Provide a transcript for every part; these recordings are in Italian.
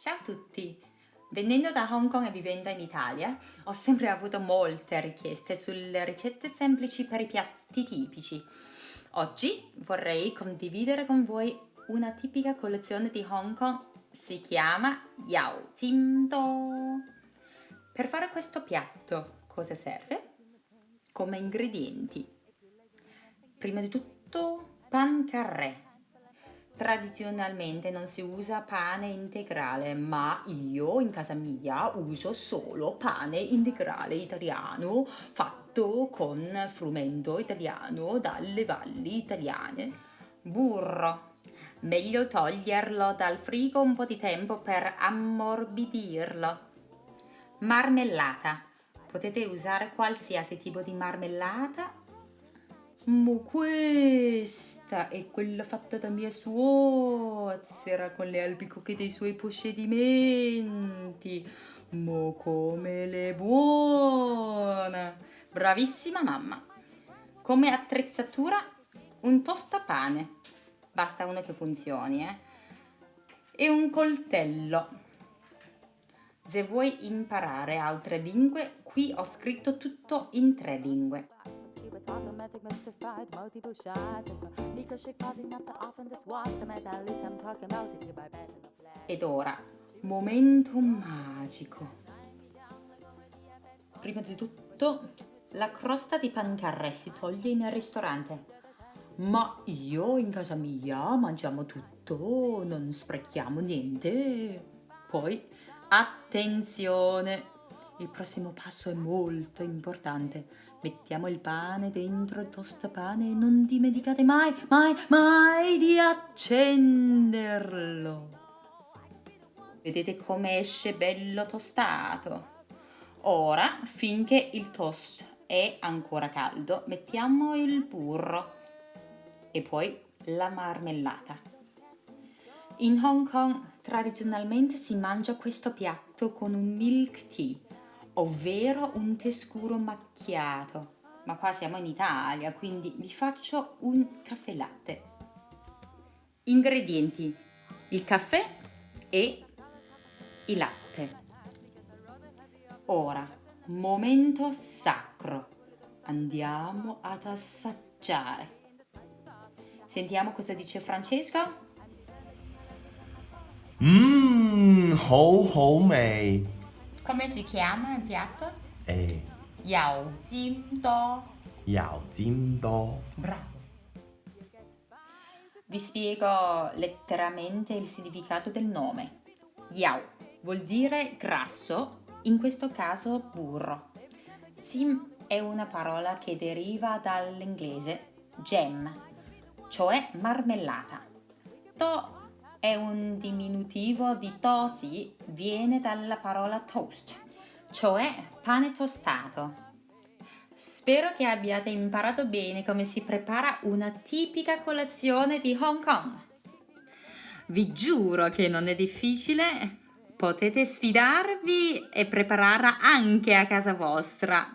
Ciao a tutti! Venendo da Hong Kong e vivendo in Italia, ho sempre avuto molte richieste sulle ricette semplici per i piatti tipici. Oggi vorrei condividere con voi una tipica colazione di Hong Kong. Si chiama Yao Jin Do. Per fare questo piatto, cosa serve? Come ingredienti: prima di tutto pan carré. Tradizionalmente non si usa pane integrale, ma io in casa mia uso solo pane integrale italiano fatto con frumento italiano dalle valli italiane. Burro. Meglio toglierlo dal frigo un po' di tempo per ammorbidirlo. Marmellata. Potete usare qualsiasi tipo di marmellata. Ma questa è quella fatta da mia suocera con le albicocche dei suoi poscedimenti. Ma come le buona! Bravissima mamma! Come attrezzatura un tostapane. Basta uno che funzioni, e un coltello. Se vuoi imparare altre lingue, qui ho scritto tutto in 3 lingue. Ed ora, momento magico. Prima di tutto, la crosta di pan carré si toglie nel ristorante. Ma io in casa mia mangiamo tutto, non sprechiamo niente. Poi, attenzione! Il prossimo passo è molto importante. Mettiamo il pane dentro il tostapane e non dimenticate mai, mai, mai di accenderlo. Vedete come esce bello tostato? Ora, finché il toast è ancora caldo, mettiamo il burro e poi la marmellata. In Hong Kong tradizionalmente si mangia questo piatto con un milk tea, ovvero un tè scuro macchiato. Ma qua siamo in Italia, quindi vi faccio un caffè latte. Ingredienti: il caffè e il latte. Ora, momento sacro. Andiamo ad assaggiare. Sentiamo cosa dice Francesco. 好好味。 Come si chiama il piatto? 誒， Yao Jin Do. 油尖多。 Bravo. Vi spiego letteralmente il significato del nome. Yao vuol dire grasso, in questo caso burro. Jin è una parola che deriva dall'inglese jam, cioè marmellata. To è un diminutivo di tosi, viene dalla parola toast, cioè pane tostato. Spero che abbiate imparato bene come si prepara una tipica colazione di Hong Kong. Vi giuro che non è difficile, potete sfidarvi e prepararla anche a casa vostra.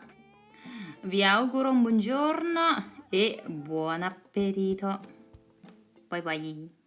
Vi auguro un buon giorno e buon appetito. Bye bye.